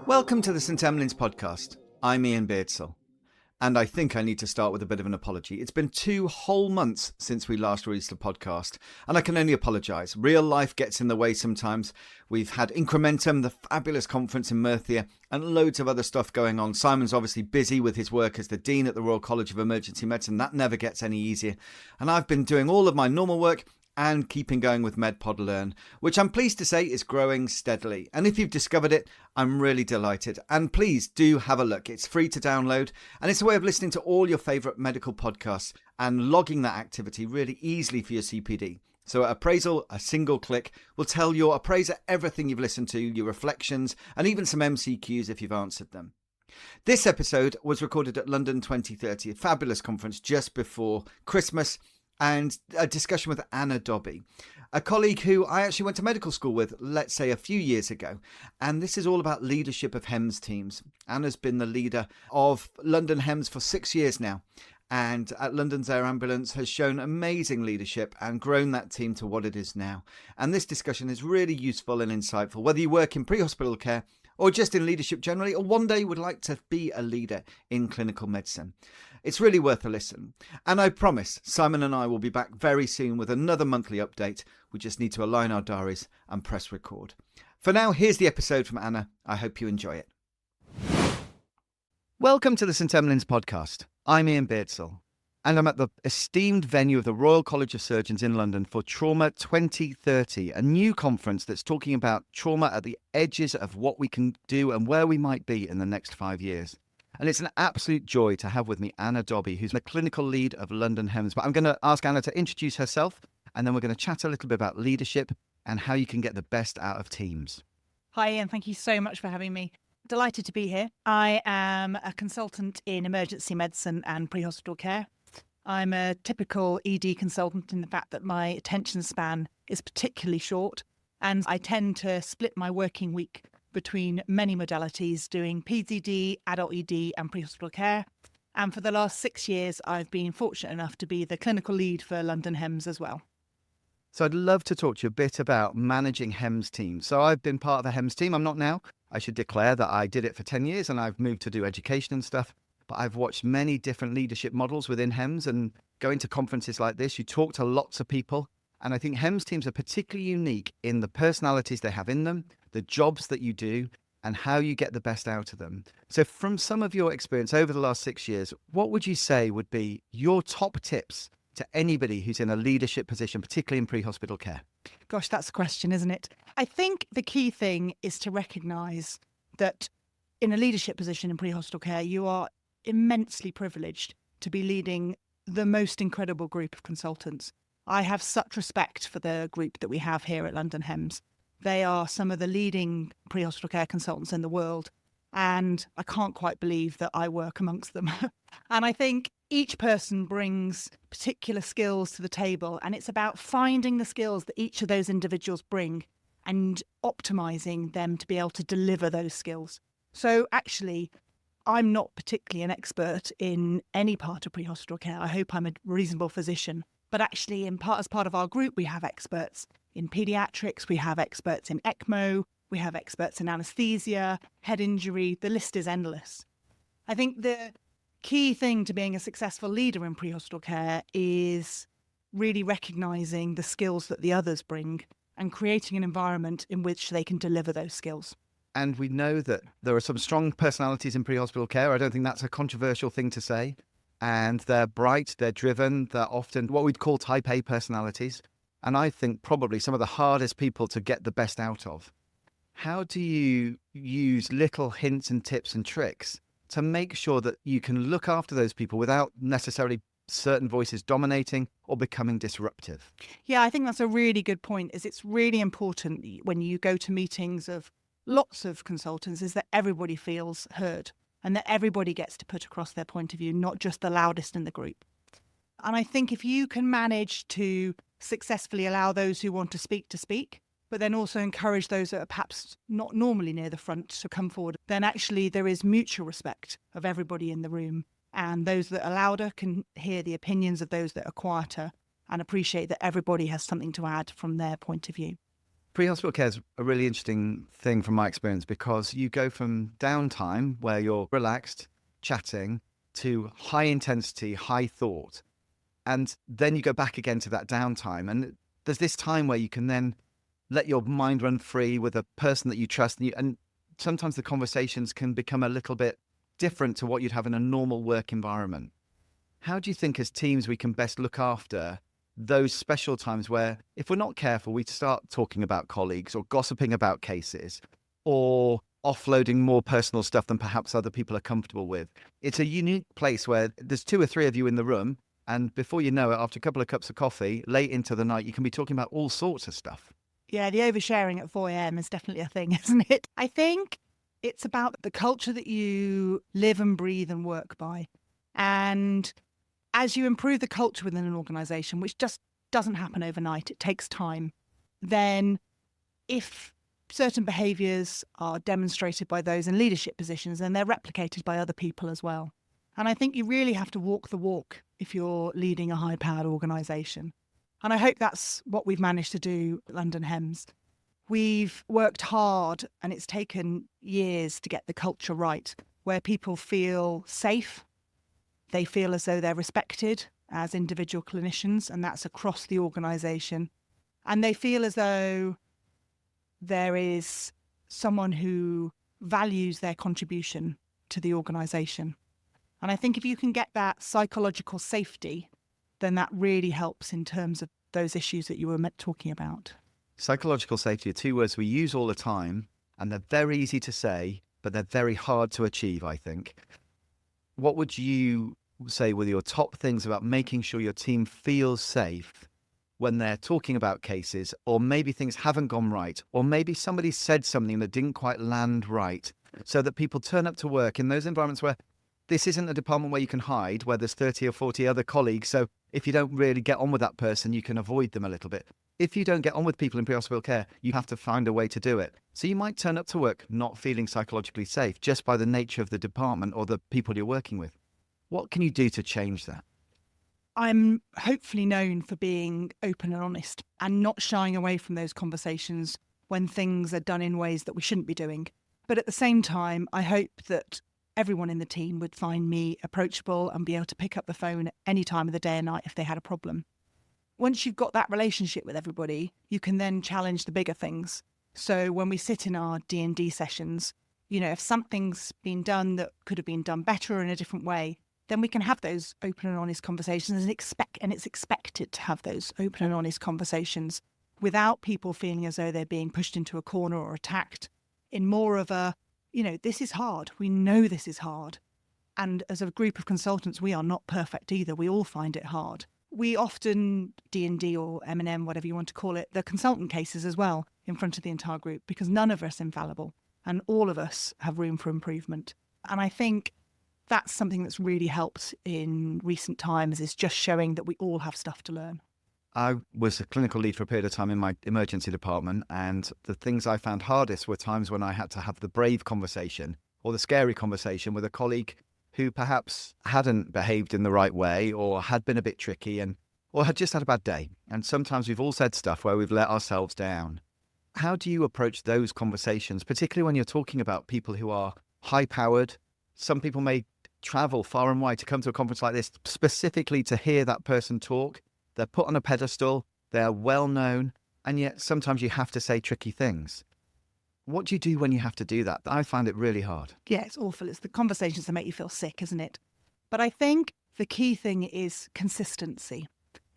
Welcome to the St Emlyn's podcast. I'm Iain Beardsell, and I think I need to start with a bit of an apology. It's been 2 whole months since we last released a podcast, and I can only apologise. Real life gets in the way sometimes. We've had Incrementum, the fabulous conference in Murcia, and loads of other stuff going on. Simon's obviously busy with his work as the Dean at the Royal College of Emergency Medicine. That never gets any easier. And I've been doing all of my normal work and keeping going with MedPod Learn, which I'm pleased to say is growing steadily. And if you've discovered it, I'm really delighted. And please do have a look. It's free to download, and it's a way of listening to all your favourite medical podcasts and logging that activity really easily for your CPD. So at Appraisal, a single click will tell your appraiser everything you've listened to, your reflections, and even some MCQs if you've answered them. This episode was recorded at London 2030, a fabulous conference just before Christmas, and a discussion with Anna Dobbie, a colleague who I actually went to medical school with, let's say, a few years ago. And this is all about leadership of HEMS teams. Anna's been the leader of London HEMS for 6 years now, and at London's Air Ambulance has shown amazing leadership and grown that team to what it is now. And this discussion is really useful and insightful, whether you work in pre-hospital care or just in leadership generally, or one day would like to be a leader in clinical medicine. It's really worth a listen. And I promise Simon and I will be back very soon with another monthly update. We just need to align our diaries and press record. For now, here's the episode from Anna. I hope you enjoy it. Welcome to the St Emlyn's podcast. I'm Iain Beardsell, and I'm at the esteemed venue of the Royal College of Surgeons in London for Trauma 2030, a new conference that's talking about trauma at the edges of what we can do and where we might be in the next 5 years. And it's an absolute joy to have with me Anna Dobbie, who's the clinical lead of London HEMS. But I'm going to ask Anna to introduce herself, and then we're going to chat a little bit about leadership and how you can get the best out of teams. Hi, Ian. Thank you so much for having me. Delighted to be here. I am a consultant in emergency medicine and pre-hospital care. I'm a typical ED consultant in the fact that my attention span is particularly short, and I tend to split my working week between many modalities, doing PDD, adult ED and pre-hospital care. And for the last 6 years, I've been fortunate enough to be the clinical lead for London HEMS as well. So I'd love to talk to you a bit about managing HEMS teams. So I've been part of a HEMS team. I'm not now. I should declare that I did it for 10 years and I've moved to do education and stuff. But I've watched many different leadership models within HEMS, and going to conferences like this, you talk to lots of people. And I think HEMS teams are particularly unique in the personalities they have in them, the jobs that you do, and how you get the best out of them. So from some of your experience over the last 6 years, what would you say would be your top tips to anybody who's in a leadership position, particularly in pre-hospital care? Gosh, that's a question, isn't it? I think the key thing is to recognise that in a leadership position in pre-hospital care, you are immensely privileged to be leading the most incredible group of consultants. I have such respect for the group that we have here at London HEMS. They are some of the leading pre-hospital care consultants in the world, and I can't quite believe that I work amongst them. And I think each person brings particular skills to the table, and it's about finding the skills that each of those individuals bring and optimising them to be able to deliver those skills. So actually, I'm not particularly an expert in any part of pre-hospital care. I hope I'm a reasonable physician. But actually, as part of our group, we have experts in paediatrics, we have experts in ECMO, we have experts in anaesthesia, head injury, the list is endless. I think the key thing to being a successful leader in pre-hospital care is really recognising the skills that the others bring and creating an environment in which they can deliver those skills. And we know that there are some strong personalities in pre-hospital care. I don't think that's a controversial thing to say. And they're bright, they're driven, they're often what we'd call type A personalities. And I think probably some of the hardest people to get the best out of. How do you use little hints and tips and tricks to make sure that you can look after those people without necessarily certain voices dominating or becoming disruptive? Yeah, I think that's a really good point. It's really important when you go to meetings of lots of consultants is that everybody feels heard and that everybody gets to put across their point of view, not just the loudest in the group. And I think if you can manage to successfully allow those who want to speak, but then also encourage those that are perhaps not normally near the front to come forward, then actually there is mutual respect of everybody in the room. And those that are louder can hear the opinions of those that are quieter and appreciate that everybody has something to add from their point of view. Pre-hospital care is a really interesting thing from my experience because you go from downtime where you're relaxed, chatting, to high intensity, high thought. And then you go back again to that downtime. And there's this time where you can then let your mind run free with a person that you trust. And sometimes the conversations can become a little bit different to what you'd have in a normal work environment. How do you think as teams we can best look after those special times where if we're not careful, we start talking about colleagues or gossiping about cases or offloading more personal stuff than perhaps other people are comfortable with? It's a unique place where there's 2 or 3 of you in the room, and before you know it, after a couple of cups of coffee, late into the night, you can be talking about all sorts of stuff. Yeah, the oversharing at 4 a.m. is definitely a thing, isn't it? I think it's about the culture that you live and breathe and work by. And as you improve the culture within an organisation, which just doesn't happen overnight, it takes time, then if certain behaviours are demonstrated by those in leadership positions, then they're replicated by other people as well. And I think you really have to walk the walk if you're leading a high-powered organisation. And I hope that's what we've managed to do at London HEMS. We've worked hard and it's taken years to get the culture right, where people feel safe. They feel as though they're respected as individual clinicians, and that's across the organisation. And they feel as though there is someone who values their contribution to the organisation. And I think if you can get that psychological safety, then that really helps in terms of those issues that you were talking about. Psychological safety are 2 words we use all the time, and they're very easy to say, but they're very hard to achieve, I think. What would you say were your top things about making sure your team feels safe when they're talking about cases, or maybe things haven't gone right, or maybe somebody said something that didn't quite land right, so that people turn up to work in those environments where this isn't a department where you can hide, where there's 30 or 40 other colleagues, so if you don't really get on with that person, you can avoid them a little bit. If you don't get on with people in pre-hospital care, you have to find a way to do it. So you might turn up to work not feeling psychologically safe just by the nature of the department or the people you're working with. What can you do to change that? I'm hopefully known for being open and honest and not shying away from those conversations when things are done in ways that we shouldn't be doing. But at the same time, I hope that everyone in the team would find me approachable and be able to pick up the phone at any time of the day and night if they had a problem. Once you've got that relationship with everybody, you can then challenge the bigger things. So when we sit in our D&D sessions, if something's been done that could have been done better or in a different way, then we can have those open and honest conversations and it's expected to have those open and honest conversations without people feeling as though they're being pushed into a corner or attacked, in more of a, this is hard. We know this is hard. And as a group of consultants, we are not perfect either. We all find it hard. We often, D&D or M&M, whatever you want to call it, the consultant cases as well in front of the entire group, because none of us are infallible and all of us have room for improvement. And I think that's something that's really helped in recent times, is just showing that we all have stuff to learn. I was a clinical lead for a period of time in my emergency department, and the things I found hardest were times when I had to have the brave conversation or the scary conversation with a colleague who perhaps hadn't behaved in the right way or had been a bit tricky or had just had a bad day. And sometimes we've all said stuff where we've let ourselves down. How do you approach those conversations, particularly when you're talking about people who are high-powered? Some people may travel far and wide to come to a conference like this specifically to hear that person talk. They're put on a pedestal, they're well known, and yet sometimes you have to say tricky things. What do you do when you have to do that? I find it really hard. Yeah, it's awful. It's the conversations that make you feel sick, isn't it? But I think the key thing is consistency,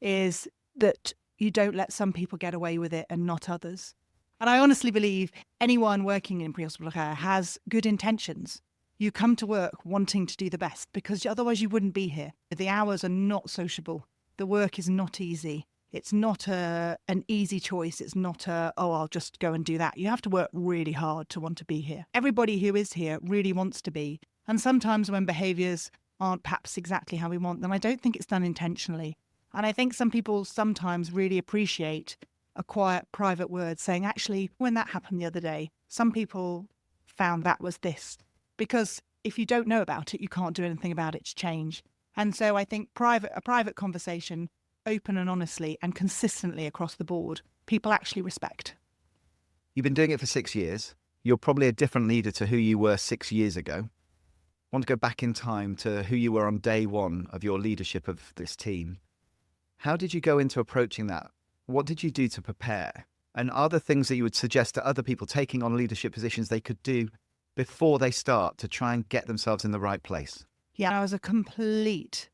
is that you don't let some people get away with it and not others. And I honestly believe anyone working in pre-hospital care has good intentions. You come to work wanting to do the best, because otherwise you wouldn't be here. The hours are not sociable. The work is not easy. It's not an easy choice. It's not I'll just go and do that. You have to work really hard to want to be here. Everybody who is here really wants to be. And sometimes when behaviours aren't perhaps exactly how we want them, I don't think it's done intentionally. And I think some people sometimes really appreciate a quiet, private word saying, actually, when that happened the other day, some people found that was this. Because if you don't know about it, you can't do anything about it to change. And so I think a private conversation, open and honestly and consistently across the board, people actually respect. You've been doing it for 6 years. You're probably a different leader to who you were 6 years ago. I want to go back in time to who you were on day one of your leadership of this team. How did you go into approaching that? What did you do to prepare? And are there things that you would suggest to other people taking on leadership positions they could do before they start to try and get themselves in the right place? Yeah, I was a complete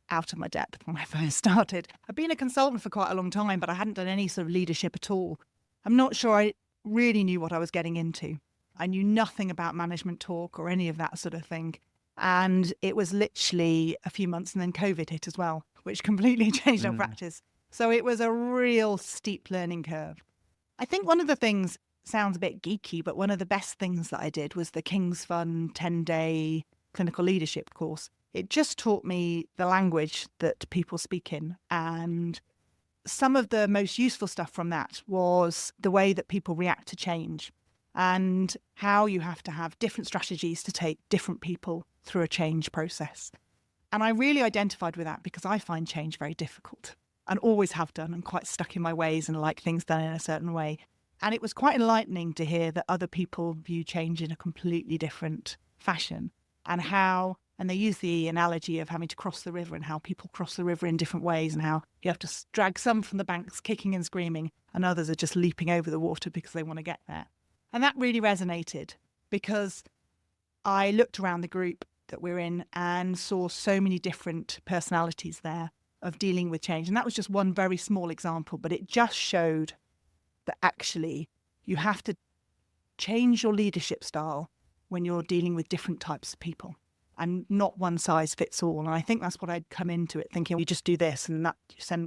out of my depth when I first started. I've been a consultant for quite a long time, but I hadn't done any sort of leadership at all. I'm not sure I really knew what I was getting into. I knew nothing about management talk or any of that sort of thing. And it was literally a few months and then COVID hit as well, which completely changed our practice. So it was a real steep learning curve. I think one of the things sounds a bit geeky, but one of the best things that I did was the King's Fun 10-day clinical leadership course. It just taught me the language that people speak in. And some of the most useful stuff from that was the way that people react to change and how you have to have different strategies to take different people through a change process. And I really identified with that because I find change very difficult and always have done and quite stuck in my ways and like things done in a certain way. And it was quite enlightening to hear that other people view change in a completely different fashion and they use the analogy of having to cross the river and how people cross the river in different ways and how you have to drag some from the banks kicking and screaming and others are just leaping over the water because they want to get there. And that really resonated because I looked around the group that we're in and saw so many different personalities there of dealing with change. And that was just one very small example, but it just showed that actually you have to change your leadership style when you're dealing with different types of people and not one size fits all. And I think that's what I'd come into it thinking, you just do this and that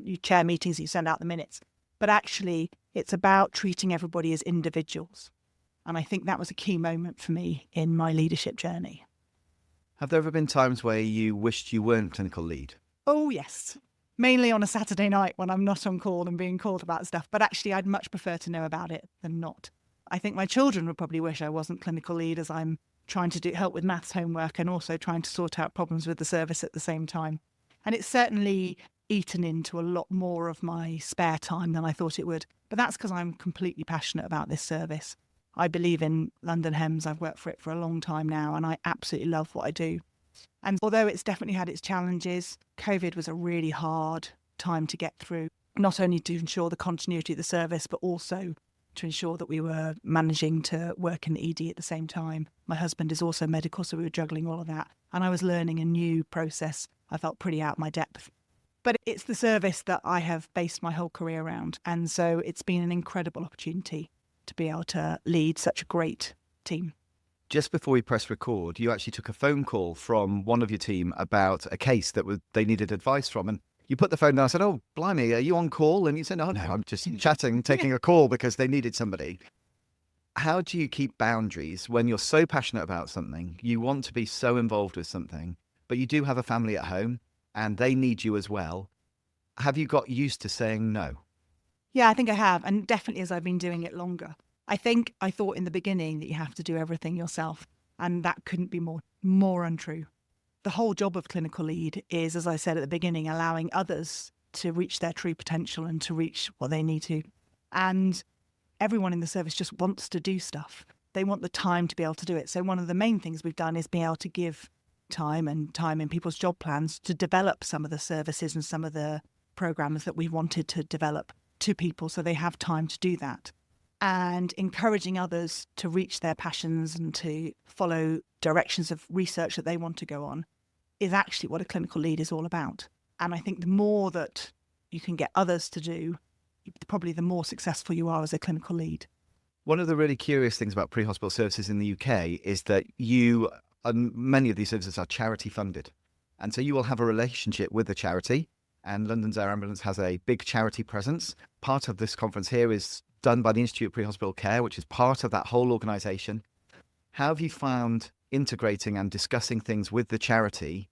you chair meetings, you send out the minutes. But actually it's about treating everybody as individuals. And I think that was a key moment for me in my leadership journey. Have there ever been times where you wished you weren't clinical lead? Oh, yes. Mainly on a Saturday night when I'm not on call and being called about stuff. But actually, I'd much prefer to know about it than not. I think my children would probably wish I wasn't clinical lead as I'm trying to help with maths homework and also trying to sort out problems with the service at the same time. And it's certainly eaten into a lot more of my spare time than I thought it would. But that's because I'm completely passionate about this service. I believe in London HEMS. I've worked for it for a long time now and I absolutely love what I do. And although it's definitely had its challenges, COVID was a really hard time to get through, not only to ensure the continuity of the service, but also to ensure that we were managing to work in the ED at the same time. My husband is also medical, so we were juggling all of that. And I was learning a new process. I felt pretty out of my depth. But it's the service that I have based my whole career around. And so it's been an incredible opportunity to be able to lead such a great team. Just before we press record, you actually took a phone call from one of your team about a case that they needed advice from. And you put the phone down and said, "Oh, blimey, are you on call?" And you said, "Oh, no, I'm just chatting, taking a call because they needed somebody." How do you keep boundaries when you're so passionate about something, you want to be so involved with something, but you do have a family at home and they need you as well? Have you got used to saying no? Yeah, I think I have. And definitely as I've been doing it longer. I thought in the beginning that you have to do everything yourself. And that couldn't be more untrue. The whole job of clinical lead is, as I said at the beginning, allowing others to reach their true potential and to reach what they need to. And everyone in the service just wants to do stuff. They want the time to be able to do it. So one of the main things we've done is be able to give time in people's job plans to develop some of the services and some of the programs that we wanted to develop to people so they have time to do that. And encouraging others to reach their passions and to follow directions of research that they want to go on is actually what a clinical lead is all about. And I think the more that you can get others to do, probably the more successful you are as a clinical lead. One of the really curious things about pre-hospital services in the UK is that many of these services are charity funded. And so you will have a relationship with the charity, and London's Air Ambulance has a big charity presence. Part of this conference here is done by the Institute of Pre-Hospital Care, which is part of that whole organisation. How have you found integrating and discussing things with the charity?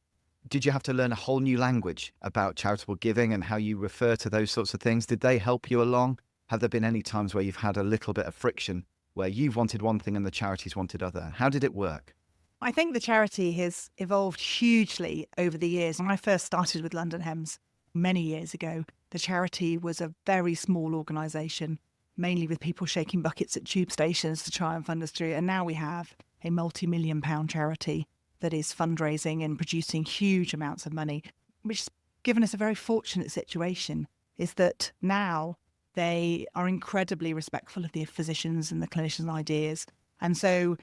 Did you have to learn a whole new language about charitable giving and how you refer to those sorts of things? Did they help you along? Have there been any times where you've had a little bit of friction where you've wanted one thing and the charities wanted other? How did it work? I think the charity has evolved hugely over the years. When I first started with London HEMS many years ago, the charity was a very small organisation. mainly with people shaking buckets at tube stations to try and fund us through. And now we have a multi-million-pound charity that is fundraising and producing huge amounts of money, which has given us a very fortunate situation, is that now they are incredibly respectful of the physicians and the clinicians' ideas. And so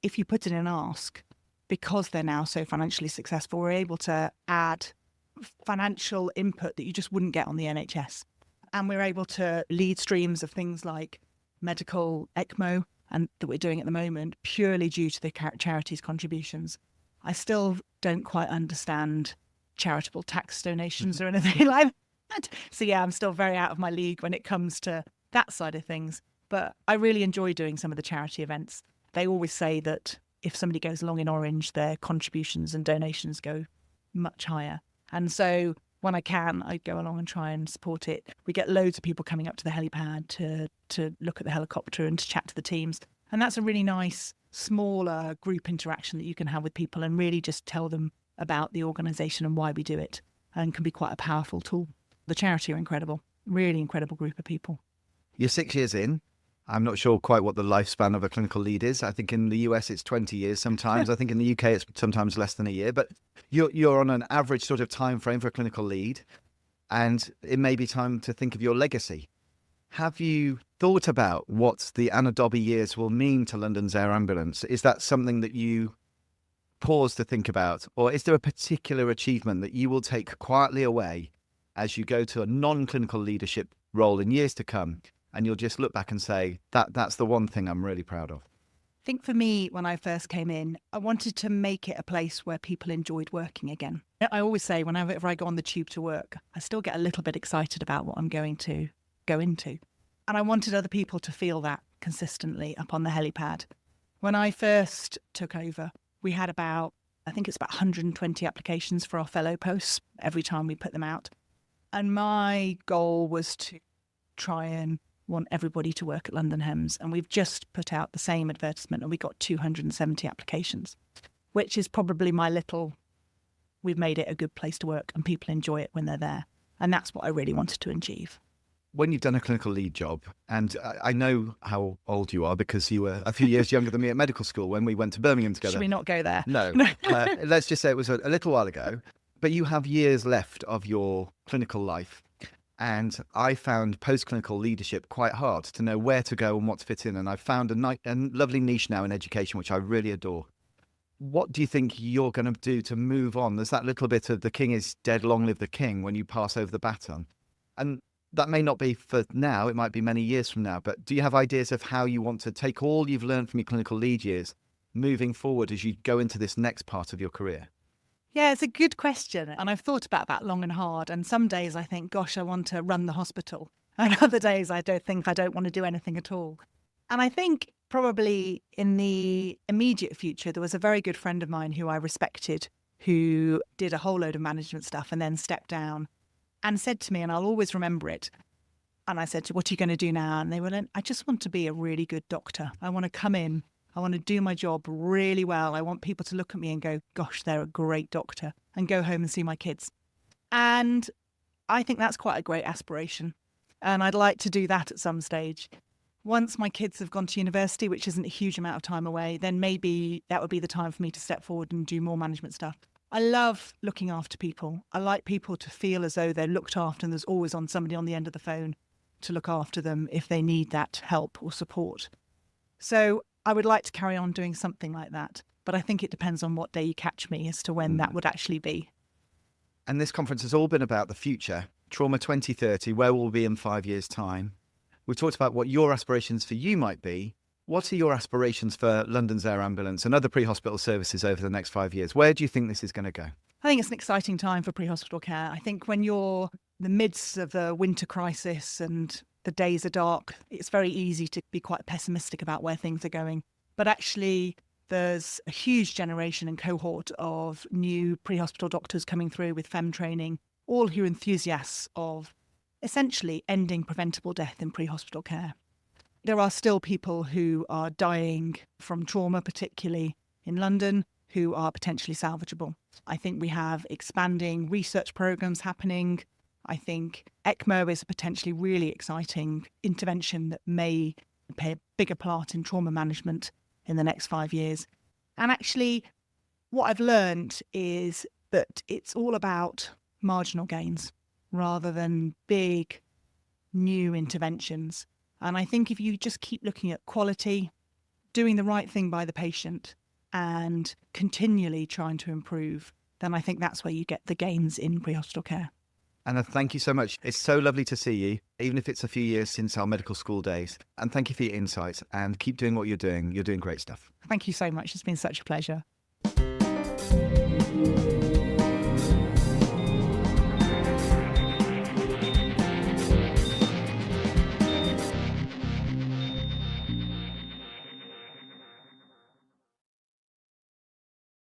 if you put in an ask, because they're now so financially successful, we're able to add financial input that you just wouldn't get on the NHS. And we're able to lead streams of things like medical ECMO and that we're doing at the moment purely due to the charity's contributions. I still don't quite understand charitable tax donations or anything like that. So yeah, I'm still very out of my league when it comes to that side of things. But I really enjoy doing some of the charity events. They always say that if somebody goes along in orange, their contributions and donations go much higher. And so when I can, I go along and try and support it. We get loads of people coming up to the helipad to look at the helicopter and to chat to the teams. And that's a really nice, smaller group interaction that you can have with people and really just tell them about the organisation and why we do it, and can be quite a powerful tool. The charity are incredible, really incredible group of people. You're 6 years in. I'm not sure quite what the lifespan of a clinical lead is. I think in the US it's 20 years sometimes. I think in the UK it's sometimes less than a year. But you're on an average sort of time frame for a clinical lead, and it may be time to think of your legacy. Have you thought about what the Anna Dobbie years will mean to London's air ambulance? Is that something that you pause to think about? Or is there a particular achievement that you will take quietly away as you go to a non-clinical leadership role in years to come, and you'll just look back and say, that's the one thing I'm really proud of? I think for me, when I first came in, I wanted to make it a place where people enjoyed working again. I always say whenever I go on the tube to work, I still get a little bit excited about what I'm going to go into. And I wanted other people to feel that consistently up on the helipad. When I first took over, we had about 120 applications for our fellow posts every time we put them out. And my goal was to try and want everybody to work at London HEMS. And we've just put out the same advertisement and we got 270 applications, which is probably we've made it a good place to work and people enjoy it when they're there. And that's what I really wanted to achieve. When you've done a clinical lead job, and I know how old you are because you were a few years younger than me at medical school when we went to Birmingham together. Should we not go there? No. Let's just say it was a little while ago, but you have years left of your clinical life. And I found post-clinical leadership quite hard to know where to go and what to fit in. And I've found a lovely niche now in education, which I really adore. What do you think you're going to do to move on? There's that little bit of the king is dead, long live the king when you pass over the baton. And that may not be for now, it might be many years from now, but do you have ideas of how you want to take all you've learned from your clinical lead years moving forward as you go into this next part of your career? Yeah, it's a good question. And I've thought about that long and hard. And some days I think, gosh, I want to run the hospital. And other days I don't want to do anything at all. And I think probably in the immediate future, there was a very good friend of mine who I respected, who did a whole load of management stuff and then stepped down and said to me, and I'll always remember it. And I said, what are you going to do now? And they were like, I just want to be a really good doctor. I want to come in. I want to do my job really well. I want people to look at me and go, gosh, they're a great doctor, and go home and see my kids. And I think that's quite a great aspiration. And I'd like to do that at some stage. Once my kids have gone to university, which isn't a huge amount of time away, then maybe that would be the time for me to step forward and do more management stuff. I love looking after people. I like people to feel as though they're looked after and there's always somebody on the end of the phone to look after them if they need that help or support. So I would like to carry on doing something like that, but I think it depends on what day you catch me as to when that would actually be. And this conference has all been about the future, Trauma 2030, where we'll be in 5 years' time. We've talked about what your aspirations for you might be. What are your aspirations for London's Air Ambulance and other pre-hospital services over the next 5 years? Where do you think this is going to go? I think it's an exciting time for pre-hospital care. I think when you're in the midst of the winter crisis and the days are dark, it's very easy to be quite pessimistic about where things are going. But actually, there's a huge generation and cohort of new pre-hospital doctors coming through with FEM training, all who are enthusiasts of essentially ending preventable death in pre-hospital care. There are still people who are dying from trauma, particularly in London, who are potentially salvageable. I think we have expanding research programs happening. I think ECMO is a potentially really exciting intervention that may play a bigger part in trauma management in the next 5 years. And actually, what I've learned is that it's all about marginal gains rather than big new interventions. And I think if you just keep looking at quality, doing the right thing by the patient and continually trying to improve, then I think that's where you get the gains in pre-hospital care. Anna, thank you so much. It's so lovely to see you, even if it's a few years since our medical school days. And thank you for your insights, and keep doing what you're doing. You're doing great stuff. Thank you so much. It's been such a pleasure.